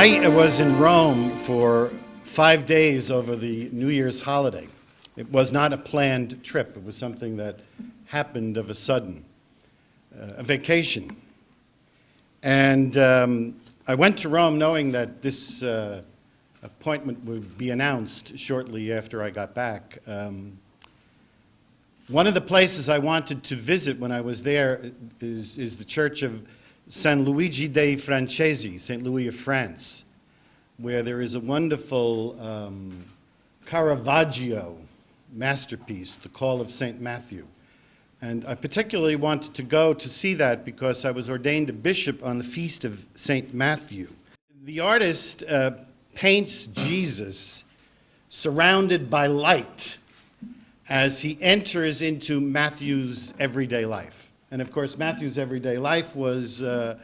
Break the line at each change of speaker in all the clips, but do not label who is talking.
I was in Rome for 5 days over the New Year's holiday. It was not a planned trip. It was something that happened of a sudden, a vacation. And I went to Rome knowing that this appointment would be announced shortly after I got back. One of the places I wanted to visit when I was there is the church of San Luigi dei Francesi, St. Louis of France, where there is a wonderful Caravaggio masterpiece, The Call of St. Matthew. And I particularly wanted to go to see that because I was ordained a bishop on the feast of St. Matthew. The artist paints Jesus surrounded by light as he enters into Matthew's everyday life. And of course, Matthew's everyday life was the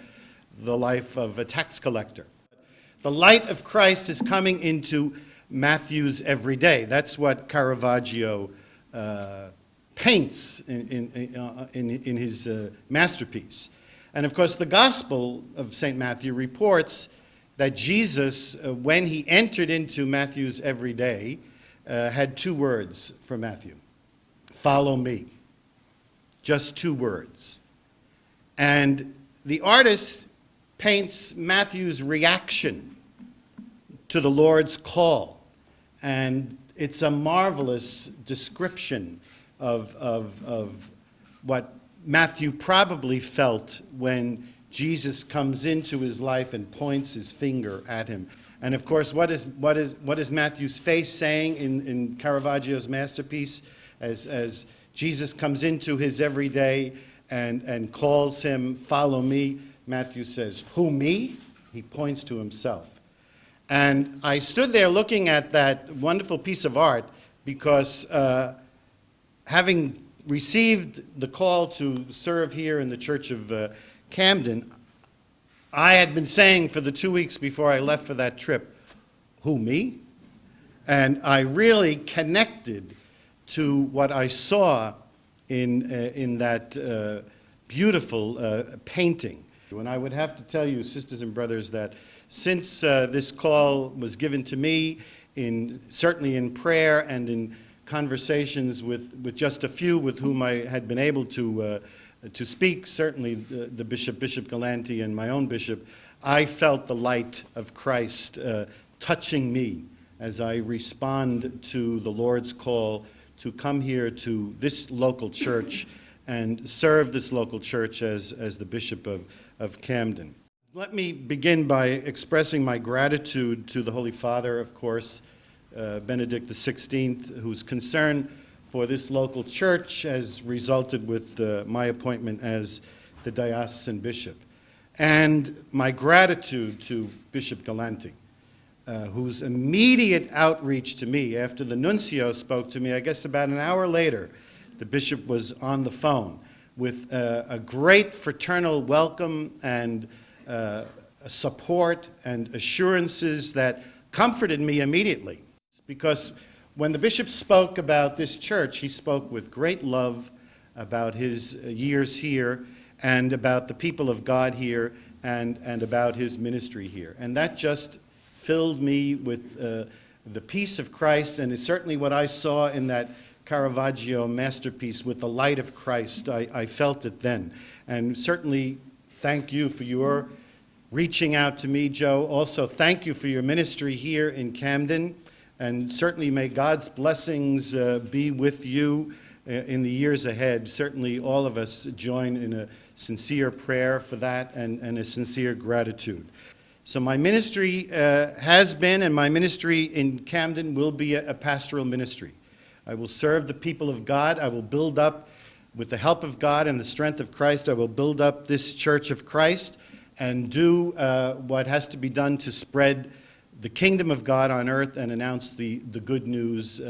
life of a tax collector. The light of Christ is coming into Matthew's everyday. That's what Caravaggio paints in his masterpiece. And of course, the Gospel of St. Matthew reports that Jesus, when he entered into Matthew's everyday, had 2 words for Matthew: follow me. Just 2 words. And the artist paints Matthew's reaction to the Lord's call. And it's a marvelous description of what Matthew probably felt when Jesus comes into his life and points his finger at him. And of course, what is Matthew's face saying in Caravaggio's masterpiece as Jesus comes into his everyday and calls him, follow me? Matthew says, who, me? He points to himself. And I stood there looking at that wonderful piece of art because having received the call to serve here in the Church of Camden, I had been saying for the 2 weeks before I left for that trip, who, me? And I really connected to what I saw in that beautiful painting. And I would have to tell you, sisters and brothers, that since this call was given to me, certainly in prayer and in conversations with just a few with whom I had been able to speak, certainly the Bishop Galanti and my own bishop, I felt the light of Christ touching me as I respond to the Lord's call to come here to this local church and serve this local church as the Bishop of Camden. Let me begin by expressing my gratitude to the Holy Father, of course, Benedict XVI, whose concern for this local church has resulted with my appointment as the diocesan bishop. And my gratitude to Bishop Galanti, whose immediate outreach to me after the nuncio spoke to me, I guess about an hour later, the bishop was on the phone with a great fraternal welcome and support and assurances that comforted me immediately. Because when the bishop spoke about this church, he spoke with great love about his years here and about the people of God here and about his ministry here. And that just filled me with the peace of Christ, and is certainly what I saw in that Caravaggio masterpiece with the light of Christ. I felt it then. And certainly thank you for your reaching out to me, Joe. Also, thank you for your ministry here in Camden. And certainly may God's blessings be with you in the years ahead. Certainly all of us join in a sincere prayer for that and a sincere gratitude. So my ministry has been, and my ministry in Camden will be a pastoral ministry. I will serve the people of God. I will build up, with the help of God and the strength of Christ, I will build up this Church of Christ and do what has to be done to spread the kingdom of God on earth and announce the good news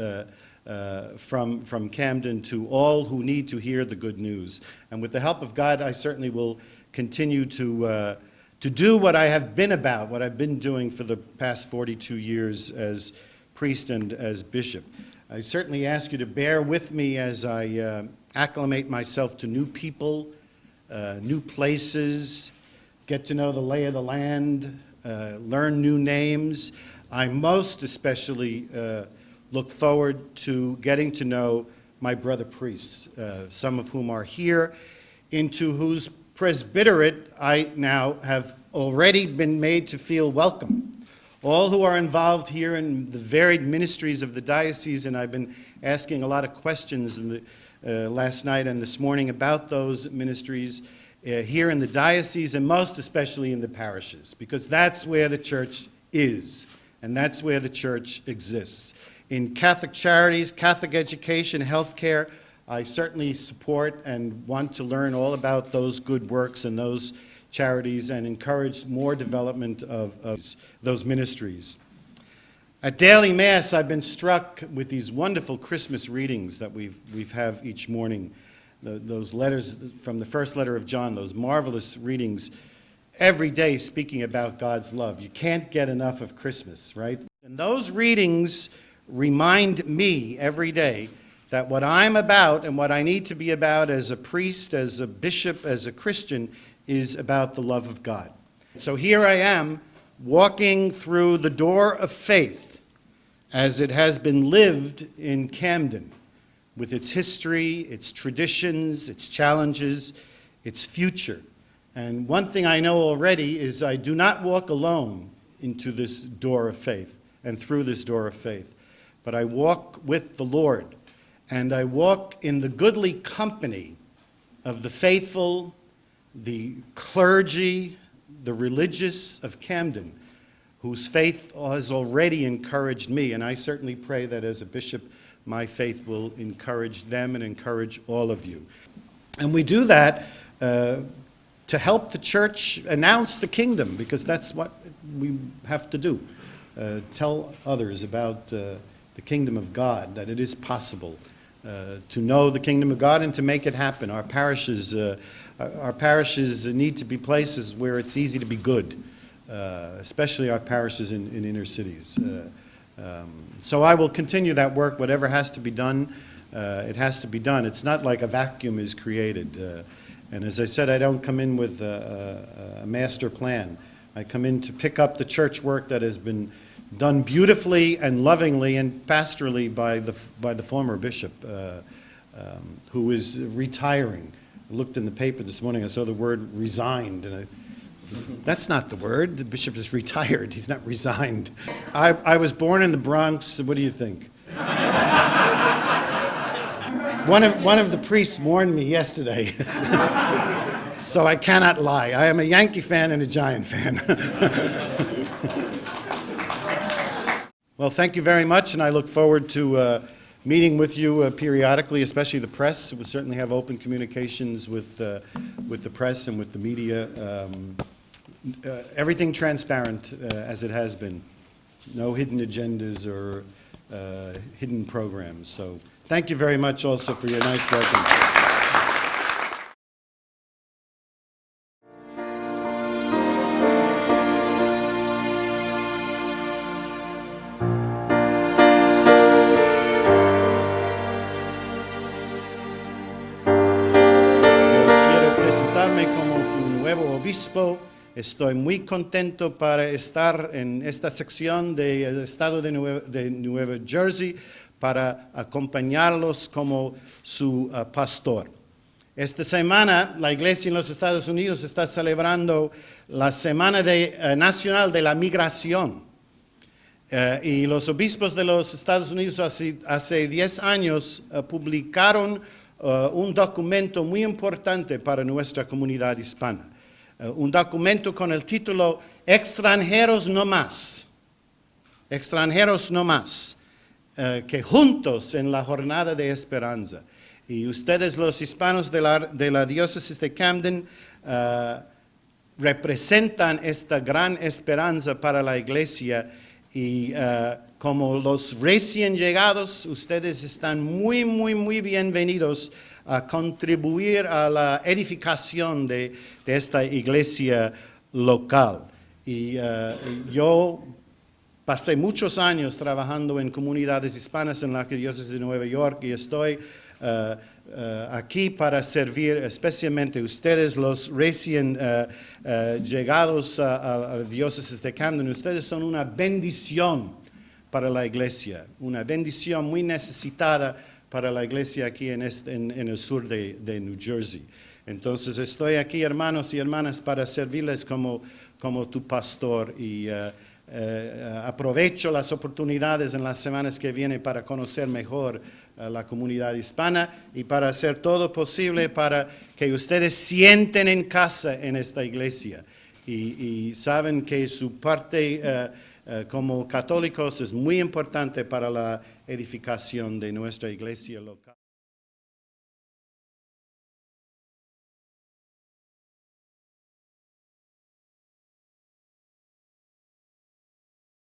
from Camden to all who need to hear the good news. And with the help of God, I certainly will continue to do what I have been about, what I've been doing for the past 42 years as priest and as bishop. I certainly ask you to bear with me as I acclimate myself to new people, new places, get to know the lay of the land, learn new names. I most especially look forward to getting to know my brother priests, some of whom are here, into whose presbyterate I now have already been made to feel welcome. All who are involved here in the varied ministries of the diocese, and I've been asking a lot of questions last night and this morning about those ministries here in the diocese, and most especially in the parishes, because that's where the church is, and that's where the church exists. In Catholic charities, Catholic education, healthcare, I certainly support and want to learn all about those good works and those charities and encourage more development of those ministries. At Daily Mass, I've been struck with these wonderful Christmas readings that we have each morning, those letters from the first letter of John, those marvelous readings every day speaking about God's love. You can't get enough of Christmas, right? And those readings remind me every day that what I'm about and what I need to be about as a priest, as a bishop, as a Christian, is about the love of God. So here I am, walking through the door of faith as it has been lived in Camden, with its history, its traditions, its challenges, its future. And one thing I know already is I do not walk alone into this door of faith and through this door of faith, but I walk with the Lord, and I walk in the goodly company of the faithful, the clergy, the religious of Camden, whose faith has already encouraged me, and I certainly pray that as a bishop, my faith will encourage them and encourage all of you. And we do that to help the church announce the kingdom, because that's what we have to do. Tell others about the kingdom of God, that it is possible to know the kingdom of God and to make it happen. Our parishes need to be places where it's easy to be good, especially our parishes in inner cities. So I will continue that work. Whatever has to be done, it has to be done. It's not like a vacuum is created. And as I said, I don't come in with a master plan. I come in to pick up the church work that has been done beautifully and lovingly and pastorally by the former bishop, who is retiring. I looked in the paper this morning, I saw the word resigned, and that's not the word. The bishop is retired. He's not resigned. I was born in the Bronx. What do you think? One of the priests warned me yesterday, so I cannot lie. I am a Yankee fan and a Giant fan. Well, thank you very much, and I look forward to meeting with you periodically, especially the press. We'll certainly have open communications with the press and with the media. Everything transparent as it has been. No hidden agendas or hidden programs. So thank you very much also for your nice welcome. Como tu nuevo obispo, estoy muy contento para estar en esta sección del estado de Nueva Jersey para acompañarlos como su pastor. Esta semana, la Iglesia en los Estados Unidos está celebrando la Semana Nacional de la Migración. Y los obispos de los Estados Unidos hace 10 años publicaron un documento muy importante para nuestra comunidad hispana. Un documento con el título Extranjeros no más. Extranjeros no más. Que juntos en la jornada de esperanza. Y ustedes, los hispanos de la diócesis de Camden, representan esta gran esperanza para la iglesia y como los recién llegados, ustedes están muy bienvenidos a contribuir a la edificación de esta iglesia local. Y yo pasé muchos años trabajando en comunidades hispanas en la diócesis de Nueva York y estoy aquí para servir, especialmente ustedes, los recién llegados a la diócesis de Camden. Ustedes son una bendición para la iglesia, una bendición muy necesitada para la iglesia aquí en el sur de New Jersey. Entonces estoy aquí, hermanos y hermanas, para servirles como tu pastor y aprovecho las oportunidades en las semanas que vienen para conocer mejor la comunidad hispana y para hacer todo posible para que ustedes sienten en casa en esta iglesia y saben que su parte como católicos es muy importante para la edificación de nuestra iglesia local.